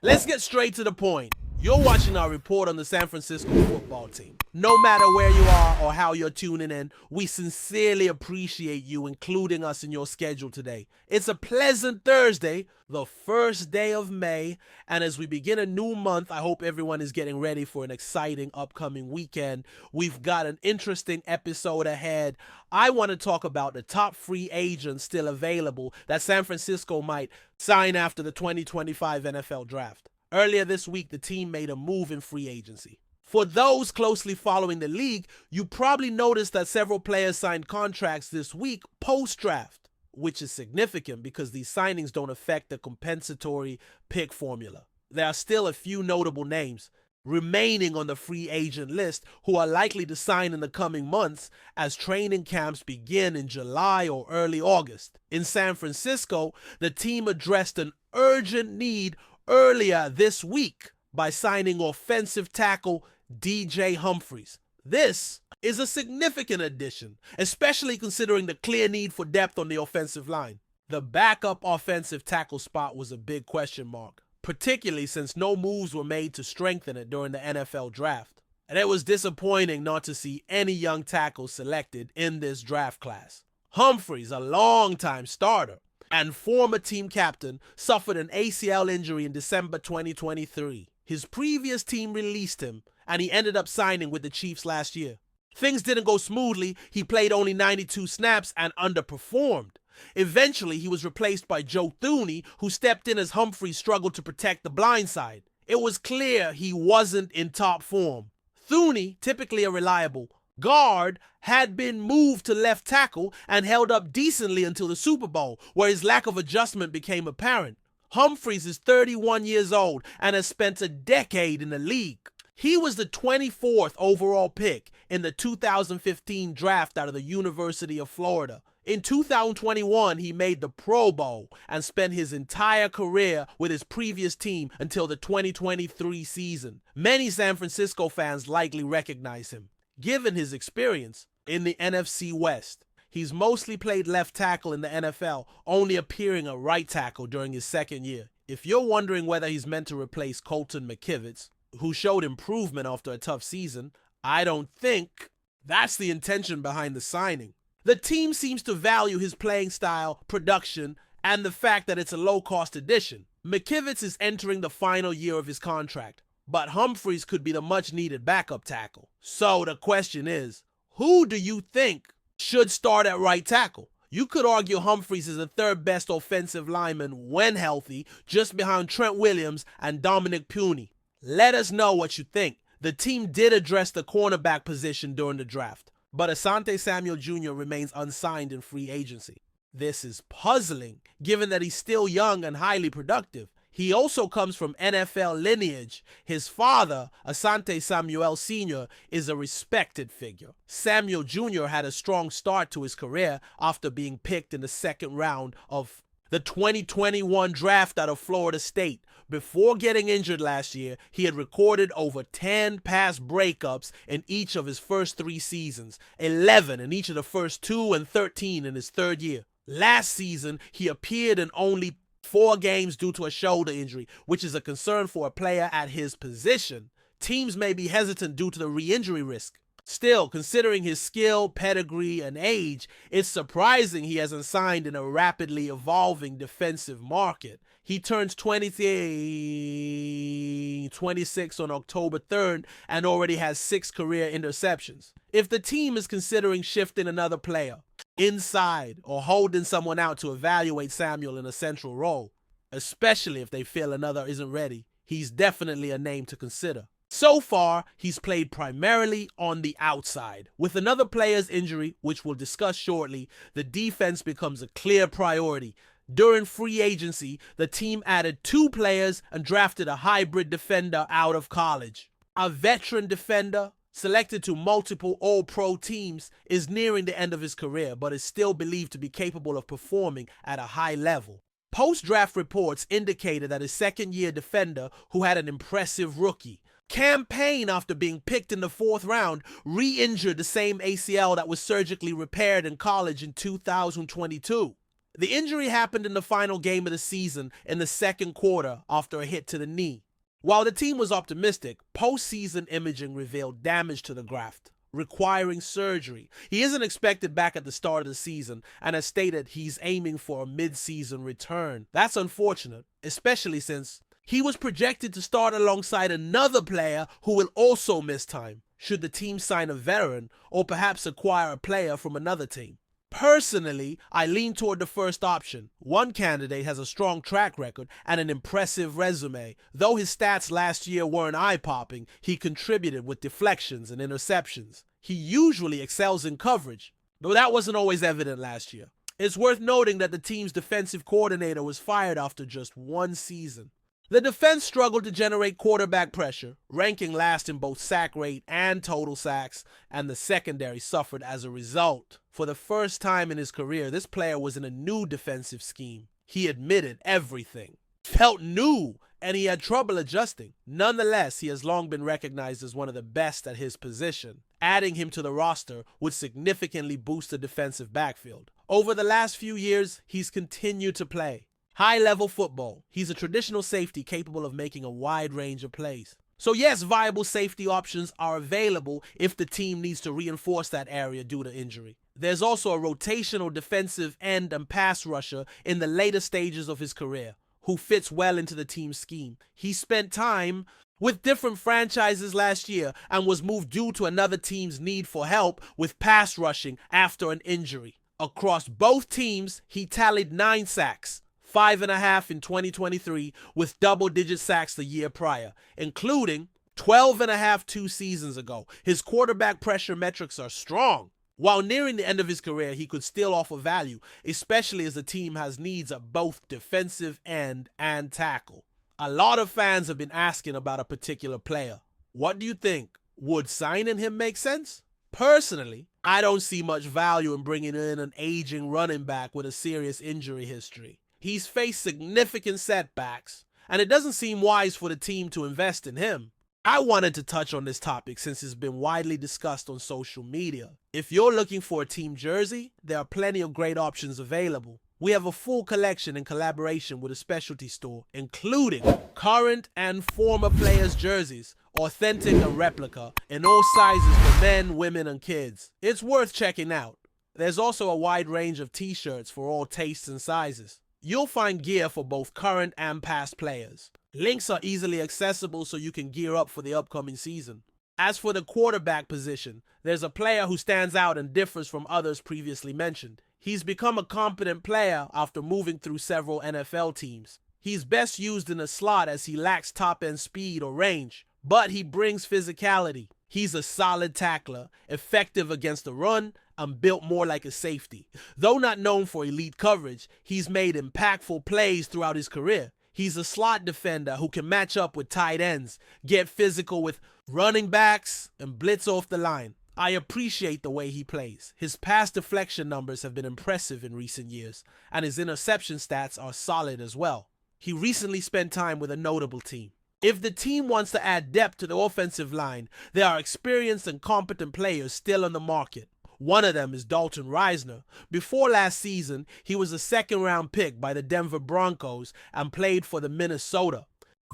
Let's get straight to the point. You're watching our report on the San Francisco football team. No matter where you are or how you're tuning in, we sincerely appreciate you including us in your schedule today. It's a pleasant Thursday, the first day of May, and as we begin a new month, I hope everyone is getting ready for an exciting upcoming weekend. We've got an interesting episode ahead. I want to talk about the top free agents still available that San Francisco might sign after the 2025 NFL Draft. Earlier this week, the team made a move in free agency. For those closely following the league, you probably noticed that several players signed contracts this week post-draft, which is significant because these signings don't affect the compensatory pick formula. There are still a few notable names remaining on the free agent list who are likely to sign in the coming months as training camps begin in July or early August. In San Francisco, the team addressed an urgent need earlier this week by signing offensive tackle DJ Humphries. This is a significant addition, especially considering the clear need for depth on the offensive line. The backup offensive tackle spot was a big question mark, particularly since no moves were made to strengthen it during the NFL draft. And it was disappointing not to see any young tackles selected in this draft class. Humphries, a longtime starter and former team captain, suffered an ACL injury in December 2023. His previous team released him, and he ended up signing with the Chiefs last year. Things didn't go smoothly. He played only 92 snaps and underperformed. Eventually, he was replaced by Joe Thuney, who stepped in as Humphries struggled to protect the blind side. It was clear he wasn't in top form. Thuney, typically a reliable guard, had been moved to left tackle and held up decently until the Super Bowl, where his lack of adjustment became apparent. Humphries is 31 years old and has spent a decade in the league. He was the 24th overall pick in the 2015 draft out of the University of Florida. In 2021, he made the Pro Bowl and spent his entire career with his previous team until the 2023 season. Many San Francisco fans likely recognize him, given his experience in the NFC West. He's mostly played left tackle in the NFL, only appearing at right tackle during his second year. If you're wondering whether he's meant to replace Colton McKivitz, who showed improvement after a tough season, I don't think that's the intention behind the signing. The team seems to value his playing style, production, and the fact that it's a low-cost addition. McKivitz is entering the final year of his contract, but Humphries could be the much-needed backup tackle. So the question is, who do you think should start at right tackle? You could argue Humphries is the third best offensive lineman when healthy, just behind Trent Williams and Dominic Puni. Let us know what you think. The team did address the cornerback position during the draft, but Asante Samuel Jr. remains unsigned in free agency. This is puzzling, given that he's still young and highly productive. He also comes from NFL lineage. His father, Asante Samuel Sr., is a respected figure. Samuel Jr. had a strong start to his career after being picked in the second round of the 2021 draft out of Florida State. Before getting injured last year, he had recorded over 10 pass breakups in each of his first 3 seasons, 11 in each of the first 2 and 13 in his third year. Last season, he appeared in only 4 games due to a shoulder injury, which is a concern for a player at his position. Teams may be hesitant due to the re-injury risk. Still, considering his skill, pedigree, and age, it's surprising he hasn't signed in a rapidly evolving defensive market. He turns 26 on October 3rd and already has 6 career interceptions. If the team is considering shifting another player inside or holding someone out to evaluate Samuel in a central role, especially if they feel another isn't ready, he's definitely a name to consider. So far, he's played primarily on the outside. With another player's injury, which we'll discuss shortly, the defense becomes a clear priority. During free agency, the team added 2 players and drafted a hybrid defender out of college. A veteran defender, selected to multiple All-Pro teams, is nearing the end of his career, but is still believed to be capable of performing at a high level. Post-draft reports indicated that his second-year defender, who had an impressive rookie campaign after being picked in the 4th round, re-injured the same ACL that was surgically repaired in college in 2022. The injury happened in the final game of the season in the second quarter after a hit to the knee. While the team was optimistic, postseason imaging revealed damage to the graft, requiring surgery. He isn't expected back at the start of the season and has stated he's aiming for a mid-season return. That's unfortunate, especially since he was projected to start alongside another player who will also miss time, should the team sign a veteran or perhaps acquire a player from another team. Personally, I lean toward the first option. One candidate has a strong track record and an impressive resume. Though his stats last year weren't eye-popping, he contributed with deflections and interceptions. He usually excels in coverage, though that wasn't always evident last year. It's worth noting that the team's defensive coordinator was fired after just one season. The defense struggled to generate quarterback pressure, ranking last in both sack rate and total sacks, and the secondary suffered as a result. For the first time in his career, this player was in a new defensive scheme. He admitted everything felt new, and he had trouble adjusting. Nonetheless, he has long been recognized as one of the best at his position. Adding him to the roster would significantly boost the defensive backfield. Over the last few years, he's continued to play high-level football. He's a traditional safety capable of making a wide range of plays. So yes, viable safety options are available if the team needs to reinforce that area due to injury. There's also a rotational defensive end and pass rusher in the later stages of his career who fits well into the team's scheme. He spent time with different franchises last year and was moved due to another team's need for help with pass rushing after an injury. Across both teams, he tallied 9 sacks. 5.5 in 2023 with double-digit sacks the year prior, including 12.5 2 seasons ago. His quarterback pressure metrics are strong. While nearing the end of his career, he could still offer value, especially as the team has needs at both defensive end and tackle. A lot of fans have been asking about a particular player. What do you think? Would signing him make sense? Personally, I don't see much value in bringing in an aging running back with a serious injury history. He's faced significant setbacks, and it doesn't seem wise for the team to invest in him. I wanted to touch on this topic since it's been widely discussed on social media. If you're looking for a team jersey, there are plenty of great options available. We have a full collection in collaboration with a specialty store, including current and former players' jerseys, authentic and replica, in all sizes for men, women, and kids. It's worth checking out. There's also a wide range of t-shirts for all tastes and sizes. You'll find gear for both current and past players. Links are easily accessible so you can gear up for the upcoming season. As for the quarterback position, there's a player who stands out and differs from others previously mentioned. He's become a competent player after moving through several NFL teams. He's best used in a slot as he lacks top-end speed or range, but he brings physicality. He's a solid tackler, effective against the run, and built more like a safety. Though not known for elite coverage, he's made impactful plays throughout his career. He's a slot defender who can match up with tight ends, get physical with running backs, and blitz off the line. I appreciate the way he plays. His pass deflection numbers have been impressive in recent years, and his interception stats are solid as well. He recently spent time with a notable team. If the team wants to add depth to the offensive line, there are experienced and competent players still on the market. One of them is Dalton Risner. Before last season, he was a second-round pick by the Denver Broncos and played for the Minnesota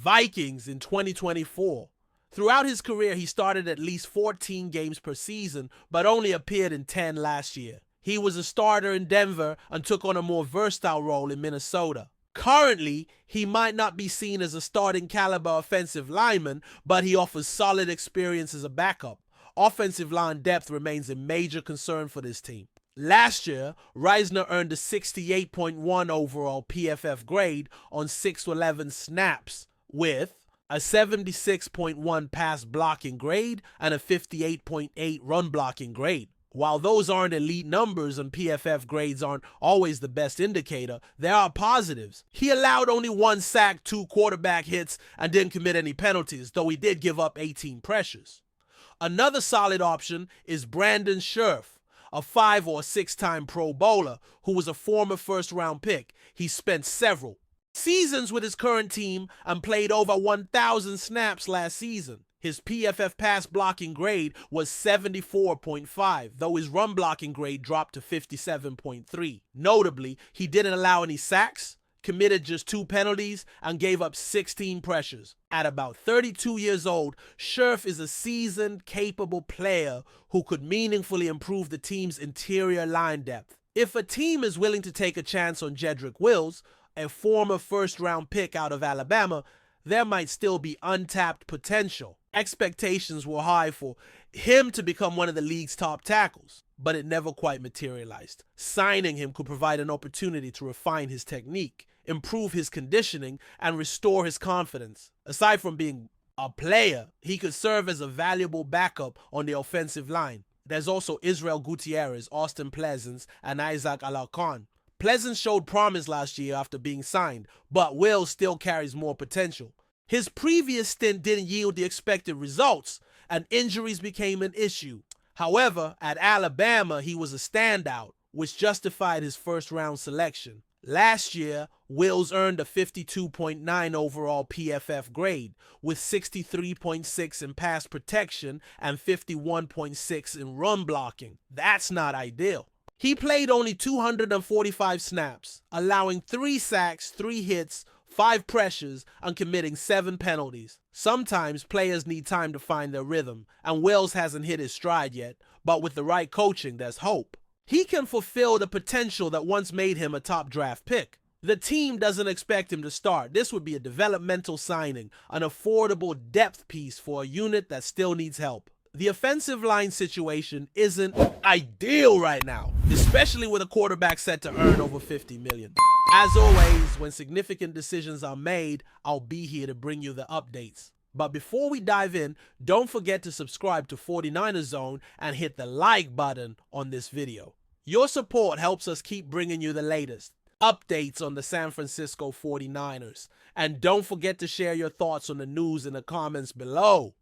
Vikings in 2024. Throughout his career, he started at least 14 games per season, but only appeared in 10 last year. He was a starter in Denver and took on a more versatile role in Minnesota. Currently, he might not be seen as a starting caliber offensive lineman, but he offers solid experience as a backup. Offensive line depth remains a major concern for this team. Last year, Risner earned a 68.1 overall PFF grade on 6-11 snaps, with a 76.1 pass blocking grade and a 58.8 run blocking grade. While those aren't elite numbers and PFF grades aren't always the best indicator, there are positives. He allowed only 1 sack, 2 quarterback hits, and didn't commit any penalties, though he did give up 18 pressures. Another solid option is Brandon Scherf, a 5 or 6-time Pro Bowler who was a former first-round pick. He spent several seasons with his current team and played over 1,000 snaps last season. His PFF pass blocking grade was 74.5, though his run blocking grade dropped to 57.3. Notably, he didn't allow any sacks, committed just 2 penalties, and gave up 16 pressures. At about 32 years old, Scherf is a seasoned, capable player who could meaningfully improve the team's interior line depth. If a team is willing to take a chance on Jedrick Wills, a former first-round pick out of Alabama, there might still be untapped potential. Expectations were high for him to become one of the league's top tackles, but it never quite materialized. Signing him could provide an opportunity to refine his technique, improve his conditioning, and restore his confidence. Aside from being a player, he could serve as a valuable backup on the offensive line. There's also Israel Gutierrez, Austin Pleasance, and Isaac Alarcon. Pleasance showed promise last year after being signed, but Will still carries more potential. His previous stint didn't yield the expected results, and injuries became an issue. However, at Alabama, he was a standout, which justified his first-round selection. Last year, Wills earned a 52.9 overall PFF grade, with 63.6 in pass protection and 51.6 in run blocking. That's not ideal. He played only 245 snaps, allowing 3 sacks, 3 hits, 5 pressures, and committing 7 penalties. Sometimes players need time to find their rhythm, and Wills hasn't hit his stride yet, but with the right coaching, there's hope. He can fulfill the potential that once made him a top draft pick. The team doesn't expect him to start. This would be a developmental signing, an affordable depth piece for a unit that still needs help. The offensive line situation isn't ideal right now, especially with a quarterback set to earn over $50 million. As always, when significant decisions are made, I'll be here to bring you the updates. But before we dive in, don't forget to subscribe to 49ers Zone and hit the like button on this video. Your support helps us keep bringing you the latest updates on the San Francisco 49ers. And don't forget to share your thoughts on the news in the comments below.